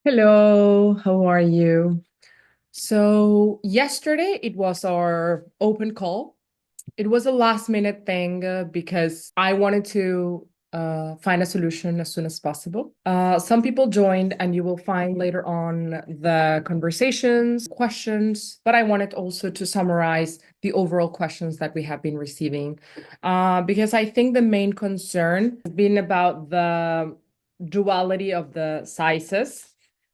Hello, how are you? So, yesterday it was our open call. It was a last minute thing because I wanted to find a solution as soon as possible. Some people joined, and you will find later on the conversations, questions, but I wanted also to summarize the overall questions that we have been receiving because I think the main concern has been about the duality of the sizes.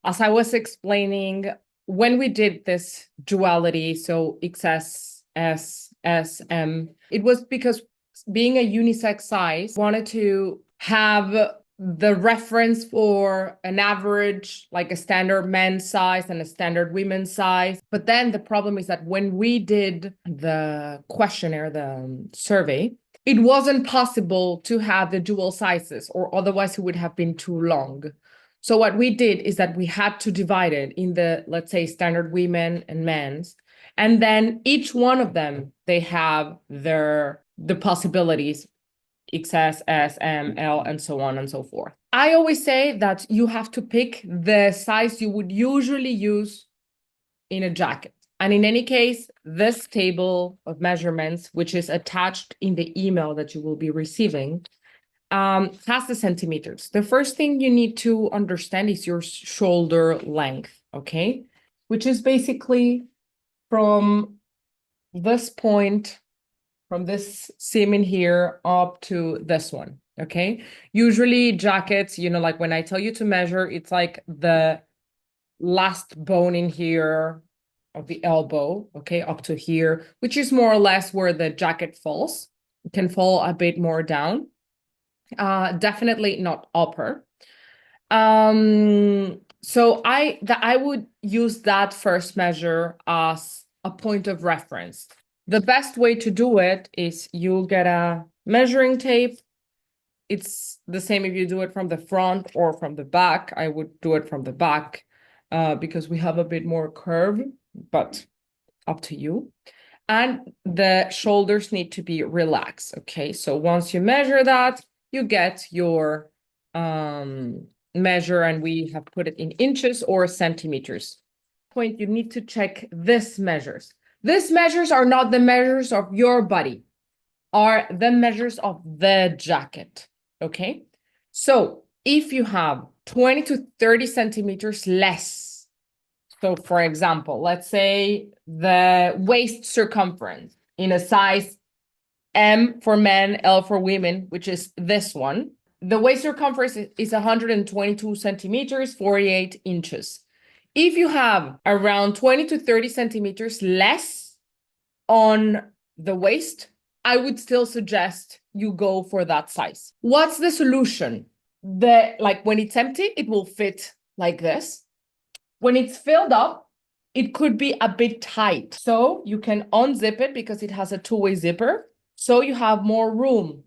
As I was explaining, when we did this duality, so XS, S, S, M, it was because being a unisex size, wanted to have the reference for an average, like a standard men's size and a standard women's size. But then the problem is that when we did the questionnaire, the survey, it wasn't possible to have the dual sizes, or otherwise it would have been too long. So what we did is that we had to divide it in the, let's say, standard women and men's. And then each one of them, they have the possibilities, XS, S, M, L, and so on and so forth. I always say that you have to pick the size you would usually use in a jacket. And in any case, this table of measurements, which is attached in the email that you will be receiving, has the centimeters. The first thing you need to understand is your shoulder length, okay? Which is basically from this point, from this seam in here up to this one, okay? Usually jackets, like when I tell you to measure, it's like the last bone in here of the elbow, okay, up to here, which is more or less where the jacket falls. It can fall a bit more down. Definitely not upper. So I would use that first measure as a point of reference. The best way to do it is you get a measuring tape. It's the same if you do it from the front or from the back. I would do it from the back because we have a bit more curve, but up to you. And the shoulders need to be relaxed, okay? So once you measure that, you get your measure, and we have put it in inches or centimeters. Point, you need to check this measures. These measures are not the measures of your body, are the measures of the jacket, okay? So if you have 20 to 30 centimeters less, so for example, let's say the waist circumference in a size M for men, L for women, which is this one. The waist circumference is 122 centimeters, 48 inches. If you have around 20 to 30 centimeters less on the waist, I would still suggest you go for that size. What's the solution? Like when it's empty, it will fit like this. When it's filled up, it could be a bit tight. So you can unzip it because it has a two-way zipper. So you have more room,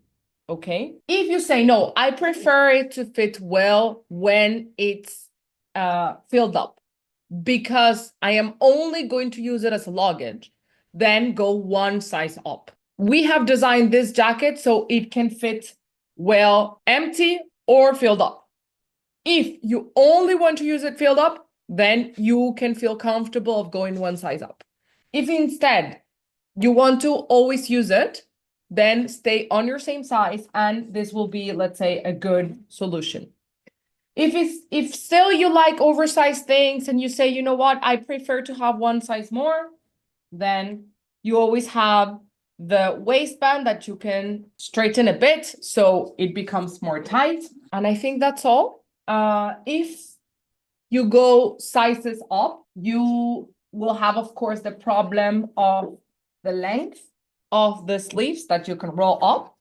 okay? If you say, no, I prefer it to fit well when it's filled up because I am only going to use it as a luggage, then go one size up. We have designed this jacket so it can fit well empty or filled up. If you only want to use it filled up, then you can feel comfortable of going one size up. If instead you want to always use it, then stay on your same size, and this will be, let's say, a good solution. If still you like oversized things and you say, you know what, I prefer to have one size more, then you always have the waistband that you can straighten a bit so it becomes more tight. And I think that's all. If you go sizes up, you will have, of course, the problem of the length of the sleeves that you can roll up,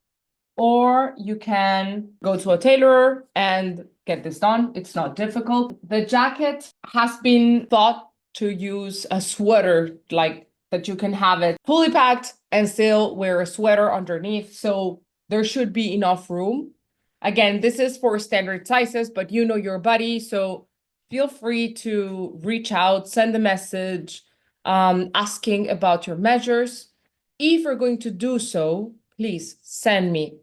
or you can go to a tailor and get this done. It's not difficult. The jacket has been thought to use a sweater, like that you can have it fully packed and still wear a sweater underneath. So there should be enough room. Again, this is for standard sizes, but you know your body, so feel free to reach out, send a message, asking about your measures. If you're going to do so, please send me,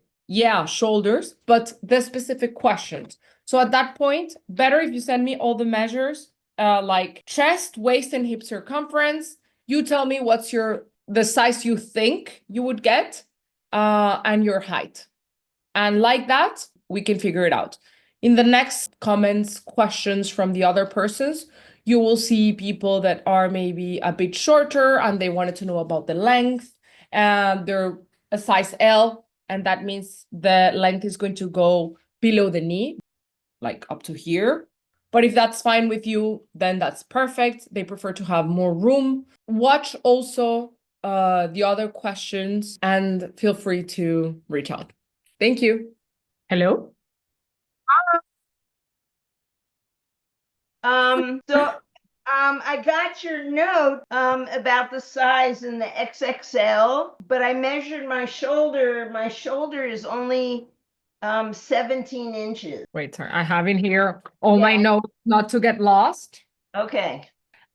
shoulders, but the specific questions. So at that point, better if you send me all the measures, like chest, waist, and hip circumference. You tell me what's the size you think you would get, and your height. And like that, we can figure it out. In the next comments, questions from the other persons, you will see people that are maybe a bit shorter and they wanted to know about the length, and they're a size L, and that means the length is going to go below the knee, like up to here. But if that's fine with you, then that's perfect. They prefer to have more room. Watch also the other questions and feel free to reach out. Thank you. Hello? I got your note about the size in the XXL, but I measured my shoulder. My shoulder is only 17 inches. Wait, sorry. I have in here all my notes not to get lost. Okay.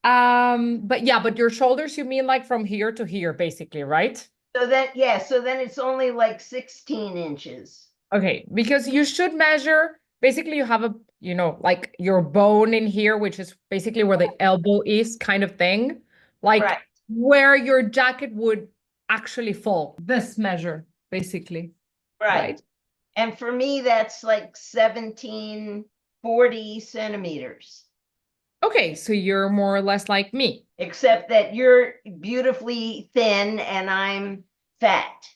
But your shoulders, you mean like from here to here, basically, right? So then it's only like 16 inches. Okay, because you should measure, basically you have like your bone in here, which is basically where the elbow is, kind of thing. Like Right. where your jacket would actually fall. This measure, basically. Right. And for me, that's like 1740 centimeters. Okay, so you're more or less like me. Except that you're beautifully thin and I'm fat.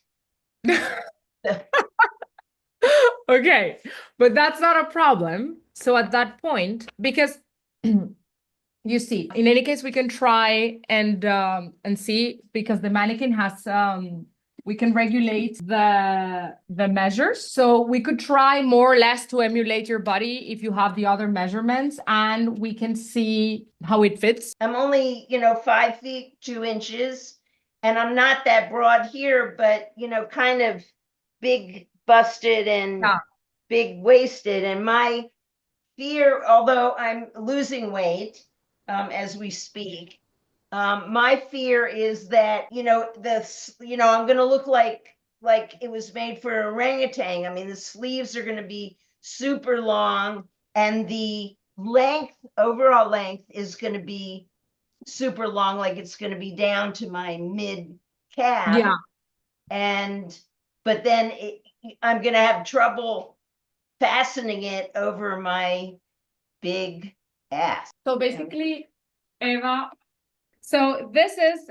Okay, but that's not a problem. So at that point, because you see, in any case, we can try and see, because the mannequin has we can regulate the measures. So we could try more or less to emulate your body if you have the other measurements, and we can see how it fits. I'm only, 5 feet 2 inches, and I'm not that broad here, but kind of big busted and big waisted. And my fear, although I'm losing weight as we speak, my fear is that I'm going to look like it was made for an orangutan. I mean, the sleeves are going to be super long, and the overall length is going to be super long, like it's going to be down to my mid calf. Yeah. But then I'm going to have trouble fastening it over my big ass. So basically, Eva, so this is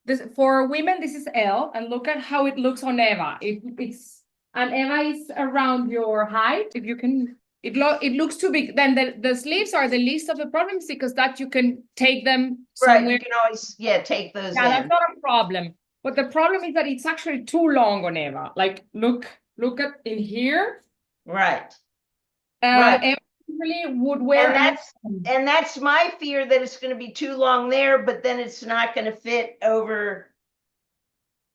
this for women, this is L, and look at how it looks on Eva. And Eva is around your height. If you can, it looks too big. Then the sleeves are the least of the problems, because that you can take them somewhere. Right, you can always take those. Yeah, that's not a problem. But the problem is that it's actually too long on Eva. Like look at in here. Right. Right. Eva usually would wear, and that's my fear, that it's going to be too long there, but then it's not going to fit over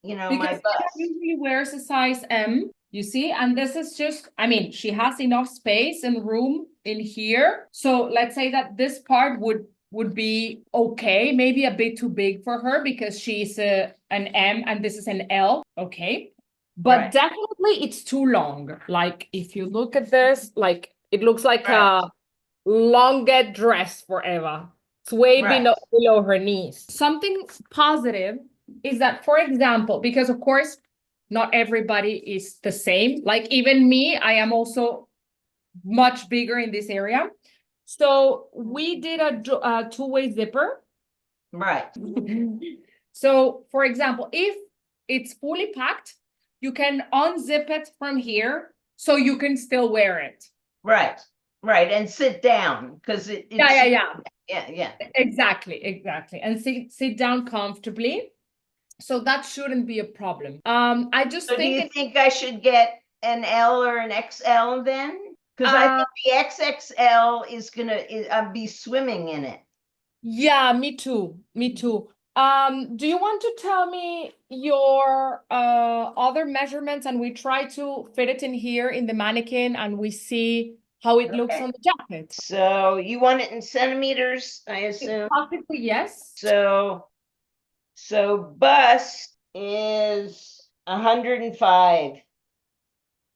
my bust. Eva usually wears a size M, you see, and this is just, I mean, she has enough space and room in here. So let's say that this part would be okay, maybe a bit too big for her, because she's an M and this is an L. Okay. But definitely it's too long. Like if you look at this, like it looks like a longet dress for Eva. It's way below her knees. Something positive is that, for example, because of course, not everybody is the same. Like even me, I am also much bigger in this area. So we did a two-way zipper. Right. So for example, if it's fully packed, you can unzip it from here so you can still wear it. Right. And sit down, because yeah. Exactly. And sit down comfortably. So that shouldn't be a problem. I just think. Do you think I should get an L or an XL then? Because I think the XXL is gonna be swimming in it. Yeah, me too. Do you want to tell me your other measurements, and we try to fit it in here in the mannequin, and we see how it looks on the jacket? So you want it in centimeters, I assume? Possibly, yes. So bust is 105.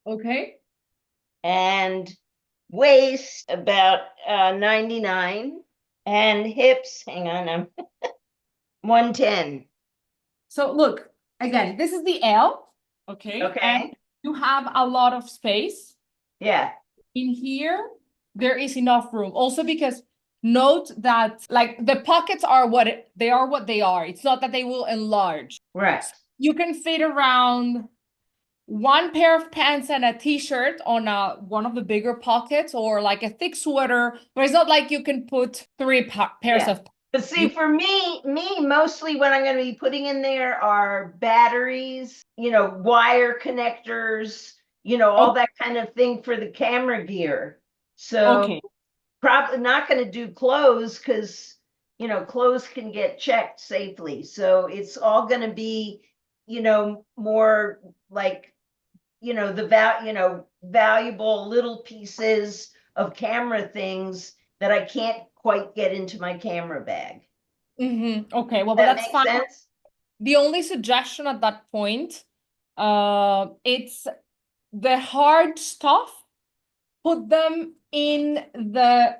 Okay. and waist about 99, and hips, hang on, I'm 110. So look, again, this is the L, okay? And Okay. you have a lot of space. Yeah. In here, there is enough room. Also because note that like the pockets are they are what they are. It's not that they will enlarge. Right. You can fit around one pair of pants and a t-shirt on one of the bigger pockets, or like a thick sweater, but it's not like you can put three pairs Yeah. of But see, you for me, mostly what I'm going to be putting in there are batteries, wire connectors, all oh, that kind of thing for the camera gear. So okay. probably not going to do clothes because, clothes can get checked safely. So it's all going to be, more like, valuable little pieces of camera things that I can't quite get into my camera bag. Okay, well, but That that's makes fine. sense? The only suggestion at that point, it's the hard stuff, put them in the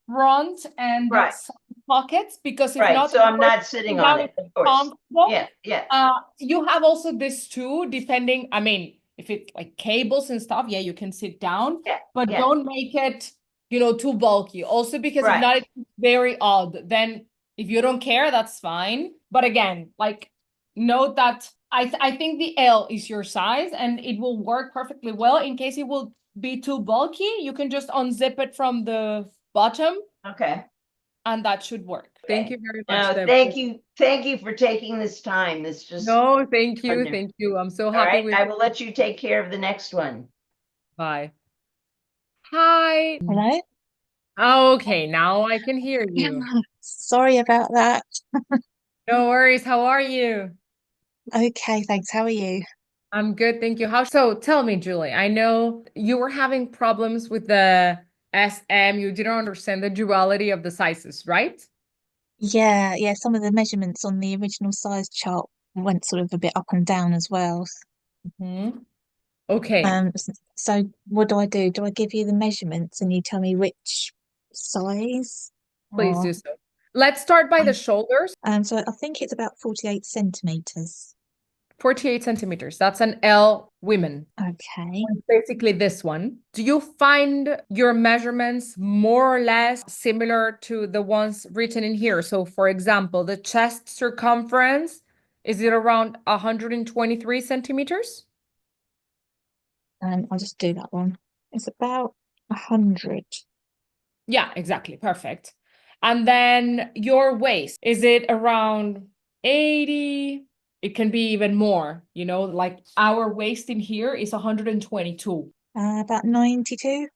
front and Right, side pockets, because if right. not, So I'm you're not sitting sitting on down, it, it's of course. uncomfortable. Yeah, yeah, You have also this too, depending, I mean, if it's like cables and stuff, yeah, you can sit down, yeah, but yeah. don't make it, too bulky. Also, because if Right. not, it's very odd. Then if you don't care, that's fine. But again, like, note that I think the L is your size and it will work perfectly well. In case it will be too bulky, you can just unzip it from the bottom Okay. and that should work. Thank Okay. you very much, No, Deb. thank you. Thank you for taking this time. It's just No, thank you. extraordinary. Thank you. I'm so All happy right. with. I will let you take care of the next one. Bye. Hi. Hello? Okay, now I can hear Yeah, you. sorry about that. No worries. How are you? Okay, thanks. How are you? I'm good, thank you. So tell me, Julie, I know you were having problems with the SM. You didn't understand the duality of the sizes, right? Yeah, some of the measurements on the original size chart went sort of a bit up and down as well. Hmm. Okay, So what do I do? Do I give you the measurements and you tell me which size? please Or do so. Let's start by the I- shoulders. so I think it's about 48 centimeters. 48 centimeters. That's an L women. Okay. Basically this one. Do you find your measurements more or less similar to the ones written in here? So for example, the chest circumference, is it around 123 centimeters? I'll just do that one. It's about 100. Yeah, exactly. Perfect. And then your waist, is it around 80? It can be even more, like our waist in here is 122. About 92.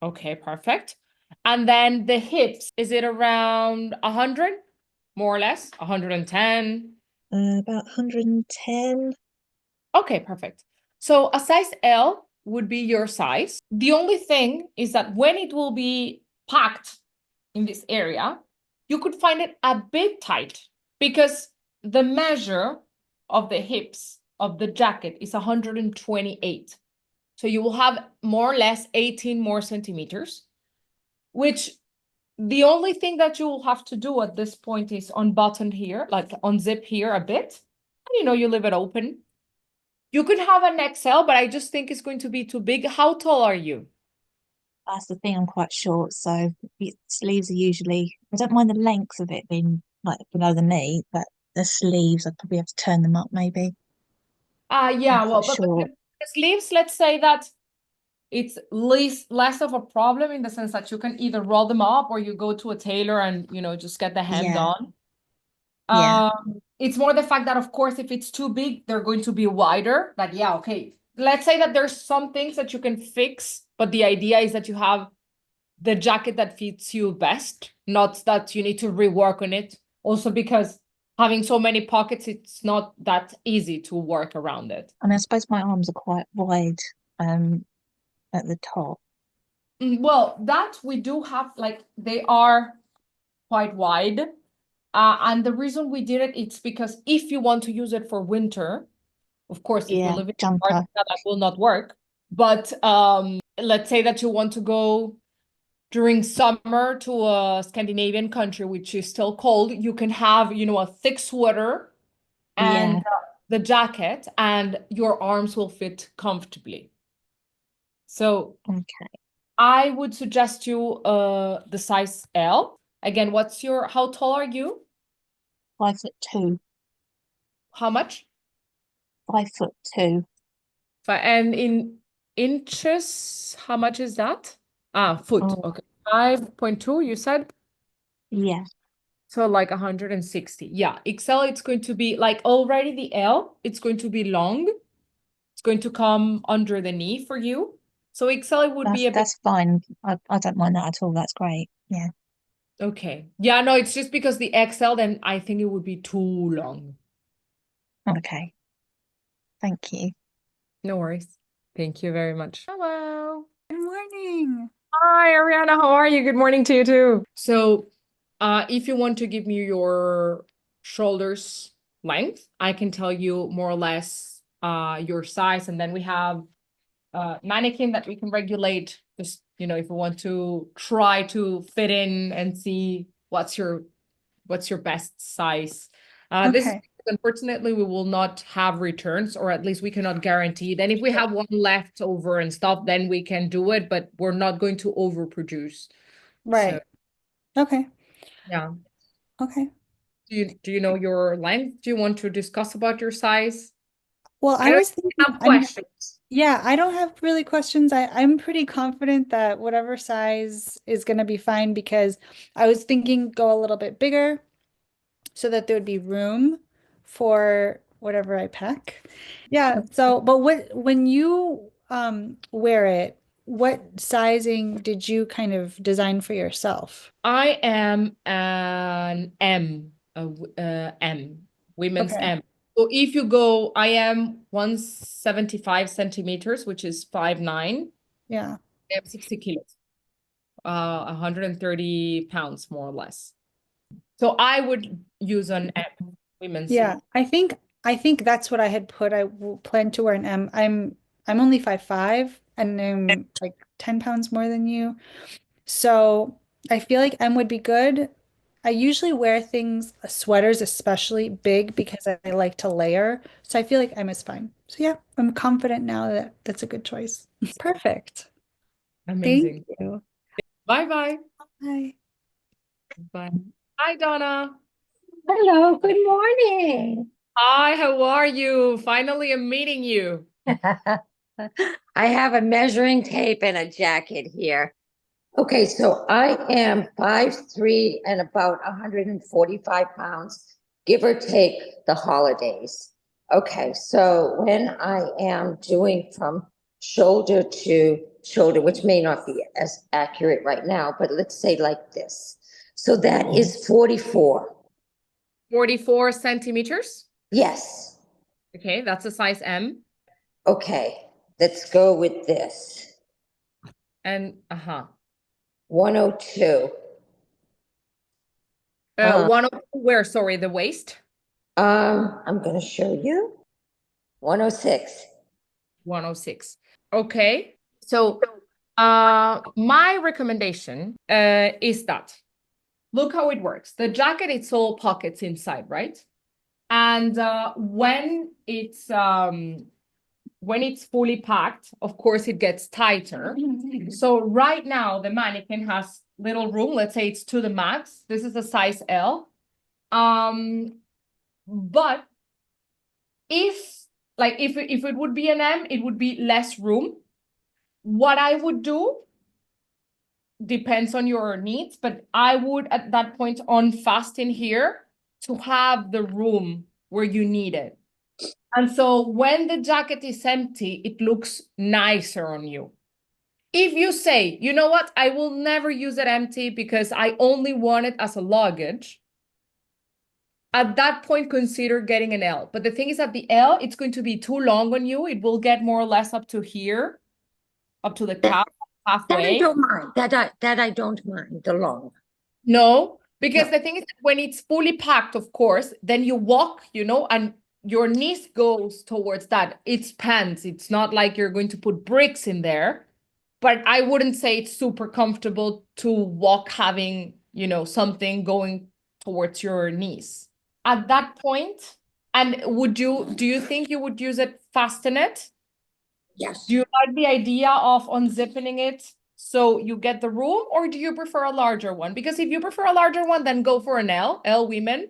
Okay, perfect. And then the hips, is it around 100? More or less, 110? About 110. Okay, perfect. So a size L would be your size. The only thing is that when it will be packed in this area, you could find it a bit tight because the measure of the hips of the jacket is 128. So you will have more or less 18 more centimeters, which the only thing that you will have to do at this point is unbutton here, like unzip here a bit, and you leave it open. You could have an XL, but I just think it's going to be too big. How tall are you? That's the thing, I'm quite short, so sleeves are usually, I don't mind the length of it being like below the knee, but the sleeves, I'd probably have to turn them up maybe. I'm Yeah, well, quite but short. the sleeves, let's say that it's less of a problem in the sense that you can either roll them up or you go to a tailor and, just get the hem Yeah, done. yeah. It's more the fact that, of course, if it's too big, they're going to be wider. Like, yeah, okay. Let's say that there's some things that you can fix, but the idea is that you have the jacket that fits you best, not that you need to rework on it. Also, because having so many pockets, it's not that easy to work around it. I mean, I suppose my arms are quite wide at the top. Well, that we do have, like, they are quite wide. And the reason we did it, it's because if you want to use it for winter, of course, if you Yeah, live in jumper. Antarctica, that will not work. But let's say that you want to go during summer to a Scandinavian country, which is still cold, you can have, a thick sweater and Yeah. the jacket, and your arms will fit comfortably. So Okay. I would suggest you the size L. Again, how tall are you? 5'2". How much? 5'2". And in inches, how much is that? Foot. Oh, Okay. 5.2, you said? yeah. So like 160. Yeah. XL, it's going to be like already the L, it's going to be long. It's going to come under the knee for you. So XL would be a bit That's fine. I don't mind that at all. That's great. Yeah. okay. Yeah, no, it's just because the XL, then I think it would be too long. Okay. Thank you. No worries. Thank you very much. Hello. Good morning. Hi, Ariana. How are you? Good morning to you too. So, if you want to give me your shoulders length, I can tell you more or less your size, and then we have a mannequin that we can regulate. Just, if you want to try to fit in and see what's your best size. This is Okay. unfortunately we will not have returns, or at least we cannot guarantee. Then if we have one left over and stuff, then we can do it, but we're not going to overproduce. So Right. Okay. yeah. Okay. Do you know your length? Do you want to discuss about your size? Well, I I don't was thinking, have questions. yeah, I don't have really questions. I'm pretty confident that whatever size is going to be fine because I was thinking go a little bit bigger so that there would be room for whatever I pack. Yeah. So, but when you wear it, what sizing did you kind of design for yourself? I am an M, women's Okay. M. So if you go, I am 175 centimeters, which is 5'9". Yeah. I am 60 kilos, 130 pounds more or less. So I would use an M, women's. Yeah, I think that's what I had put. Plan to wear an M. I'm only 5'5" and I'm like 10 pounds more than you. So I feel like M would be good. I usually wear things, sweaters especially big because I like to layer. So I feel like M is fine. So yeah, I'm confident now that that's a good choice. Perfect. Thank Amazing. you. Bye bye. Bye. Bye. Hi, Donna. Hello, good morning. Hi, how are you? Finally, I'm meeting you. I have a measuring tape and a jacket here. Okay, so I am 5'3" and about 145 pounds, give or take the holidays. Okay, so when I am doing from shoulder to shoulder, which may not be as accurate right now, but let's say like this. So that is 44. 44 centimeters. Yes. Okay, that's a size M. Okay, let's go with this. And 102. 102, where? Sorry, the waist. I'm gonna show you. 106. 106. Okay. So, my recommendation is that look how it works. The jacket, it's all pockets inside, right? And when it's fully packed, of course, it gets tighter. So right now, the mannequin has little room. Let's say it's to the max. This is a size L. But if it would be an M, it would be less room. What I would do depends on your needs, but I would at that point unfasten here to have the room where you need it. And so when the jacket is empty, it looks nicer on you. If you say, you know what, I will never use it empty because I only want it as a luggage, at that point, consider getting an L. But the thing is that the L, it's going to be too long on you. It will get more or less up to here, up to the calf, That I halfway. don't mind. That I don't mind the long. No, because No. the thing is that when it's fully packed, of course, then you walk, and your knees goes towards that. It's pants. It's not like you're going to put bricks in there. but I wouldn't say it's super comfortable to walk having, something going towards your knees. At that point, and do you think you would use it fasten it? Yes. Do you like the idea of unzipping it so you get the room, or do you prefer a larger one? Because if you prefer a larger one, then go for an L women.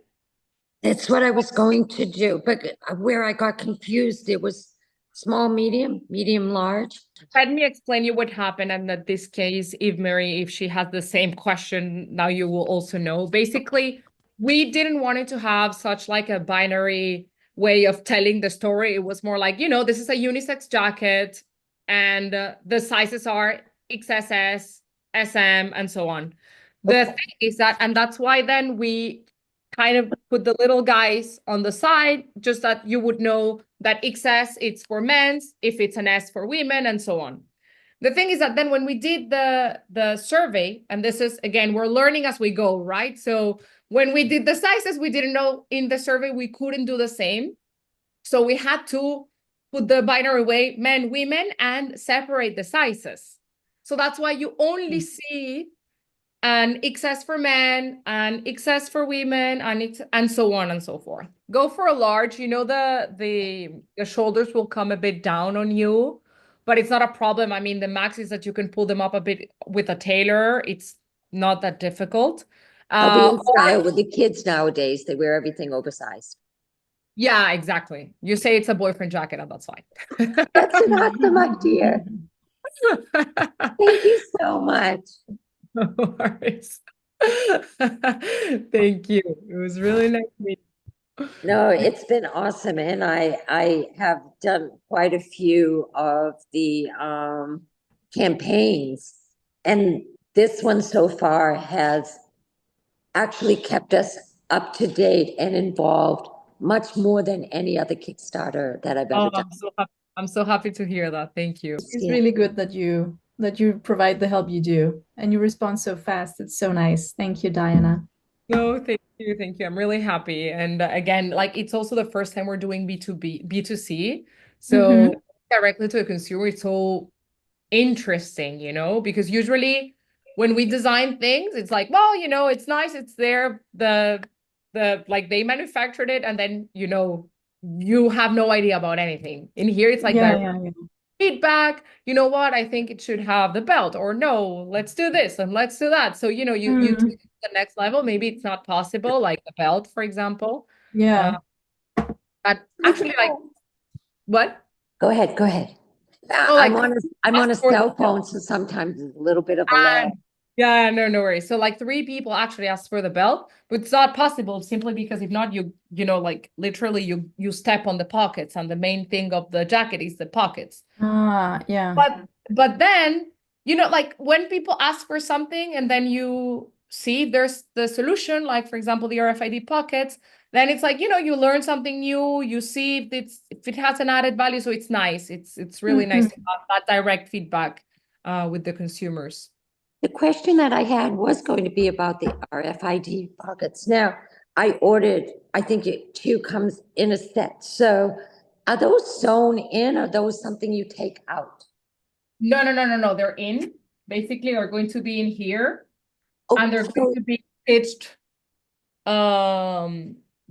That's what I was going to do, but where I got confused, it was small, medium, medium, large. Let me explain you what happened. And in this case, if she has the same question, now you will also know. Basically, we didn't want it to have such like a binary way of telling the story. It was more like, this is a unisex jacket and the sizes are XSS, SM, and so on. The thing is that, and that's why then we kind of put the little guys on the side, just that you would know that XS it's for men's, if it's an S for women, and so on. The thing is that then when we did the survey, and this is again, we're learning as we go, right? So when we did the sizes, we didn't know in the survey we couldn't do the same. So we had to put the binary way, men, women, and separate the sizes. So that's why you only see an XS for men and XS for women and so on and so forth. Go for a large, the shoulders will come a bit down on you, but it's not a problem. I mean, the max is that you can pull them up a bit with a tailor. It's not that difficult. I'll be in style with the kids nowadays. They wear everything oversized. Yeah, exactly. You say it's a boyfriend jacket, and that's fine. That's an awesome idea. Thank you so much. No worries. Thank you. It was really nice meeting you. No, it's been awesome. And I have done quite a few of the campaigns. And this one so far has actually kept us up to date and involved much more than any other Kickstarter that I've ever done. I'm so happy to hear that. Thank you. It's really good that you provide the help you do and you respond so fast. It's so nice. Thank you, Diana. No, thank you. Thank you. I'm really happy. And again, like it's also the first time we're doing B2C. So directly to a consumer, it's so interesting, because usually when we design things, it's like, well, it's nice, it's there, the like they manufactured it, and then you have no idea about anything. In here, it's like feedback. You know what? I think it should have the belt, or no, let's do this and let's do that. So you take it to the next level. Maybe it's not possible, like the belt, for example. Yeah. But actually, like, what? Go ahead. Oh, I'm on a cell phone, so sometimes it's a little bit of a lag. Yeah, no worries. So like 3 people actually asked for the belt, but it's not possible simply because if not, like literally you step on the pockets, and the main thing of the jacket is the pockets. Yeah. But then, like when people ask for something and then you see there's the solution, like for example, the RFID pockets, then it's like, you learn something new, you see if it has an added value. So it's nice. It's really nice to have that direct feedback with the consumers. The question that I had was going to be about the RFID pockets. Now, I ordered, I think 2 comes in a set. So are those sewn in, or are those something you take out? No. They're in. Basically, they're going to be in here. Oh, and they're going to be stitched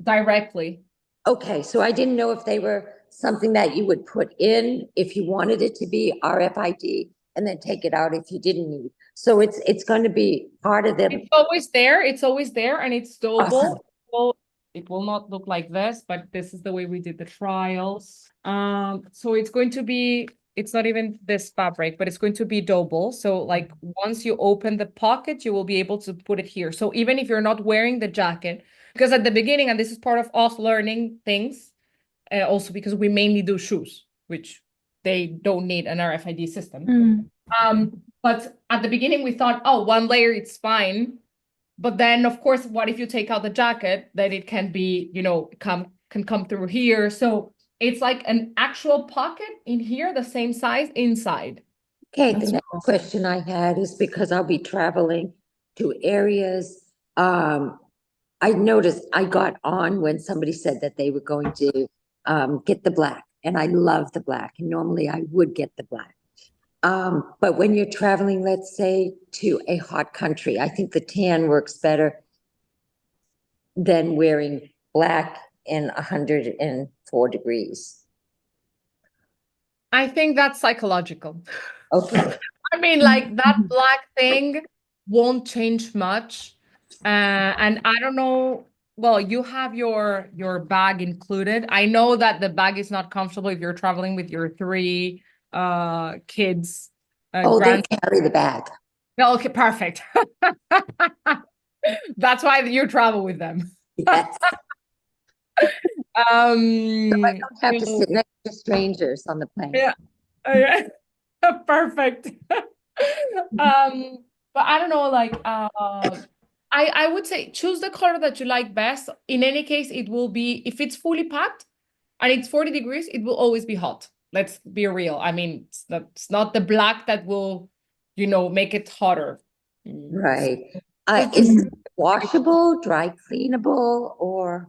directly. Okay, so I didn't know if they were something that you would put in if you wanted it to be RFID, and then take it out if you didn't need. So it's going to be part of the. It's always there. It's always there, and it's stowable. Awesome. So it will not look like this, but this is the way we did the trials. So it's going to be. It's not even this fabric, but it's going to be double. So like once you open the pocket, you will be able to put it here. So even if you're not wearing the jacket, because at the beginning, and this is part of us learning things, also because we mainly do shoes, which they don't need an RFID system. But at the beginning we thought, oh, 1 layer, it's fine. But then of course, what if you take out the jacket, then it can be, can come through here. So it's like an actual pocket in here, the same size inside. Okay, the next question I had is because I'll be traveling to areas. I noticed I got on when somebody said that they were going to get the black, and I love the black, and normally I would get the black. But when you're traveling, let's say, to a hot country, I think the tan works better than wearing black in 104 degrees. I think that's psychological. Okay. I mean, like that black thing won't change much. And I don't know. Well, you have your bag included. I know that the bag is not comfortable if you're traveling with your three kids. Oh, they carry the bag. Okay, perfect. That's why you travel with them. Yes. So I don't have to sit next to strangers on the plane. Yeah. Okay. Perfect. But I don't know, like I would say choose the color that you like best. In any case, it will be, if it's fully packed and it's 40 degrees, it will always be hot. Let's be real. I mean, it's not the black that will, make it hotter. Right. Is it washable, dry cleanable, or?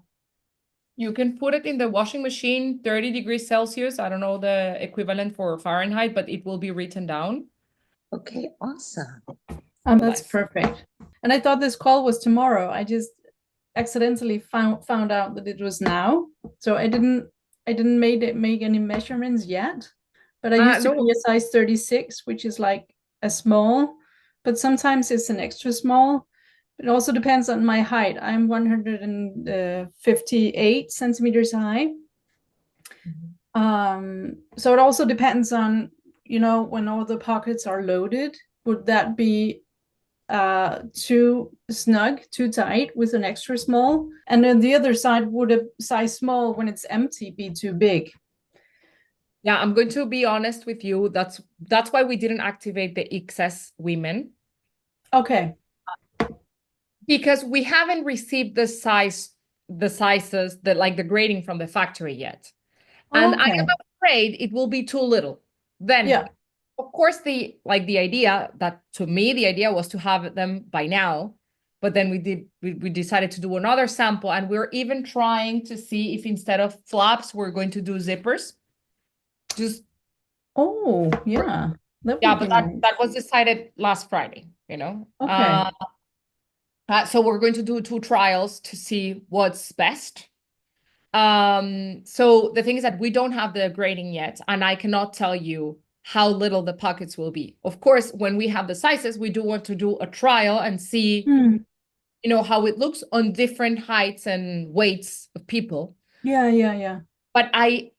You can put it in the washing machine, 30 degrees Celsius. I don't know the equivalent for Fahrenheit, but it will be written down. Okay, awesome. That's perfect. And I thought this call was tomorrow. I just accidentally found out that it was now. So I didn't make any measurements yet. But I used to be a size 36, which is like a small, but sometimes it's an extra small. It also depends on my height. I'm 158 centimeters high. So it also depends on, when all the pockets are loaded, would that be too snug, too tight with an extra small? And then the other side, would a size small when it's empty be too big? Yeah, I'm going to be honest with you. That's why we didn't activate the XS women. Okay. Because we haven't received the sizes, the grading from the factory yet. And I am afraid it will be too little. Then, of course, the idea was to have them by now, but then we decided to do another sample, and we're even trying to see if instead of flaps, we're going to do zippers. Just but that was decided last Friday, Okay. So we're going to do 2 trials to see what's best. So the thing is that we don't have the grading yet, and I cannot tell you how little the pockets will be. Of course, when we have the sizes, we do want to do a trial and see, how it looks on different heights and weights of people. Yeah. But I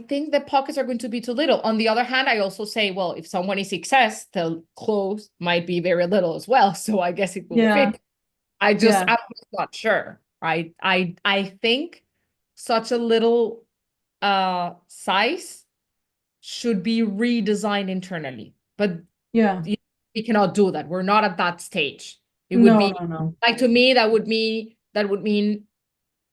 think the pockets are going to be too little. On the other hand, I also say, well, if someone is XS, the clothes might be very little as well. So I guess it will fit. I'm just not sure. Right. I think such a little size should be redesigned internally. But we cannot do that. We're not at that stage. It would be like, to me, that would mean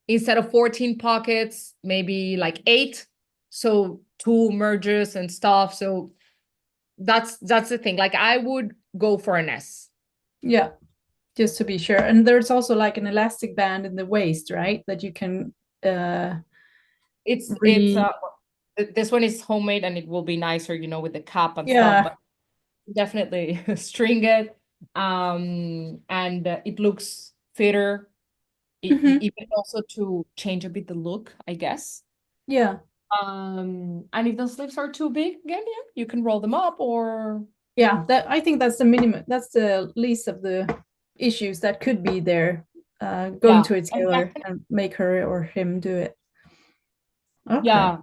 instead of 14 pockets, maybe like 8. So 2 mergers and stuff. So that's the thing. Like, I would go for an S. Yeah, just to be sure. And there's also like an elastic band in the waist, right? That you can this one is homemade, and it will be nicer, with the cap and stuff. But definitely string it. And it looks fitter. Even also to change a bit the look, I guess. Yeah. And if the sleeves are too big, again, you can roll them up, or I think that's the minimum. That's the least of the issues that could be there. Going to a tailor and make her or him do it. Okay.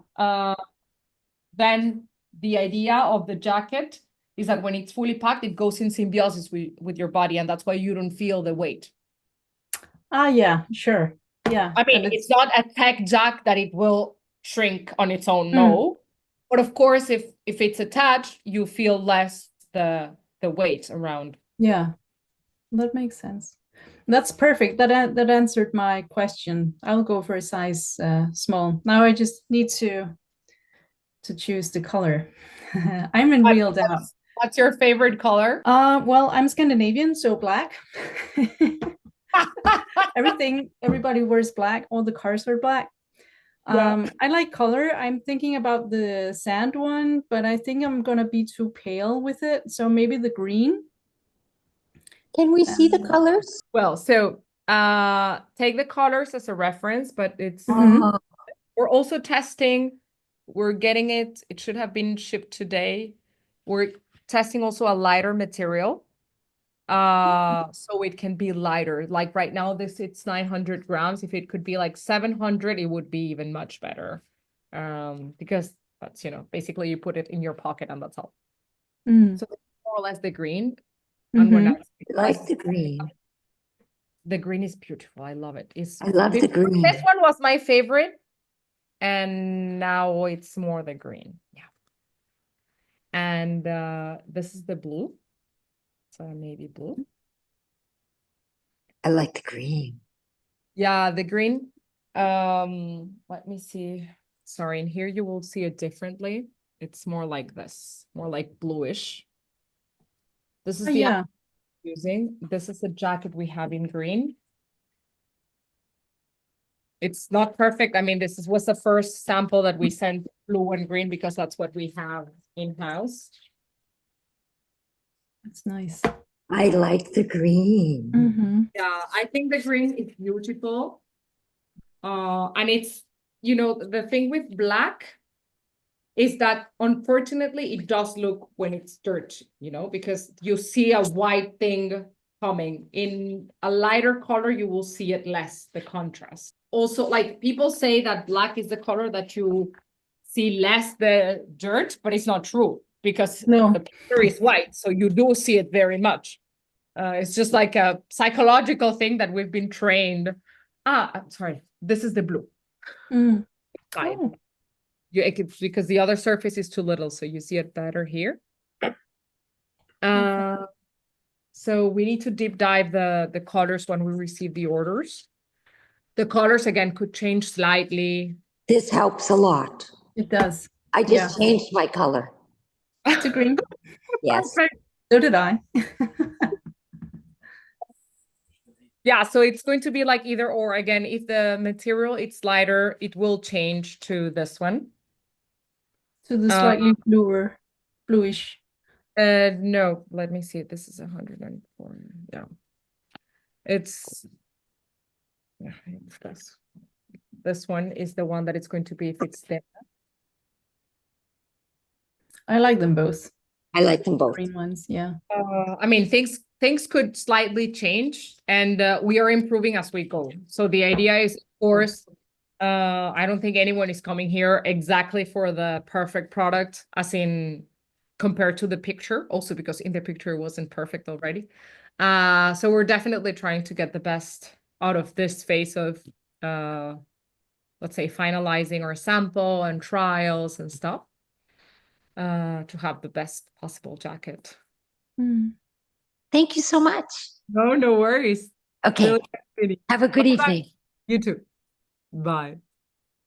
Then the idea of the jacket is that when it's fully packed, it goes in symbiosis with your body, and that's why you don't feel the weight. Yeah, sure. Yeah. I mean, it's not a tech jack that it will shrink on its own, no. But of course, if it's attached, you feel less the weight around. Yeah, that makes sense. That's perfect. That answered my question. I'll go for a size small. Now I just need to choose the color. I'm in real doubt. What's your favorite color? Well, I'm Scandinavian, so black. Everybody wears black. All the cars are black. Yeah. I like color. I'm thinking about the sand one, but I think I'm gonna be too pale with it. So maybe the green. Can we see the Um, colors? Well, so take the colors as a reference, but it's Mhm. Oh, we're also testing. We're getting it. It should have been shipped today. We're testing also a lighter material. So it can be lighter. Like right now, it's 900 grams. If it could be like 700, it would be even much better. Because that's, basically you put it in your pocket and that's all. Mm. So more or less the green. And we're Mhm. not I like the green. the green is beautiful. I love it. I love the green. This one was my favorite, and now it's more the green. Yeah. And this is the blue. So maybe blue. I like the green. Yeah, the green. Let me see. Sorry, in here you will see it differently. It's more like this, more like bluish. This is Oh, the yeah. I'm using. This is the jacket we have in green. It's not perfect. I mean, was the first sample that we sent blue and green because that's what we have in-house. That's nice. I like the green. Mm-hmm. Yeah, I think the green is beautiful. And it's, the thing with black is that unfortunately it does look when it's dirt, because you see a white thing coming. In a lighter color, you will see it less, the contrast. Also, like people say that black is the color that you see less the dirt, but it's not true because No. the picture is white, so you do see it very much. It's just like a psychological thing that we've been trained. I'm sorry, this is the blue. Mm. Fine. Oh. Because the other surface is too little, so you see it better here. So we need to deep dive the colors when we receive the orders. The colors again could change slightly. This helps a lot. It does. I Yeah. just changed my color. To green. Yes. Perfect. So did I. Yeah, so it's going to be like either or. Again, if the material it's lighter, it will change to this one. To the slightly bluish. No, let me see. This is 104. Yeah. It's this one is the one that it's going to be if it's thin. I like them both. I like them both. Green ones, yeah. I mean, things could slightly change, and we are improving as we go. So the idea is, of course, I don't think anyone is coming here exactly for the perfect product, as in compared to the picture, also because in the picture it wasn't perfect already. So we're definitely trying to get the best out of this phase of, let's say, finalizing our sample and trials and stuff, to have the best possible jacket. Mm. Thank you so much. No worries. Okay. Really. Have a good evening. You too. Bye.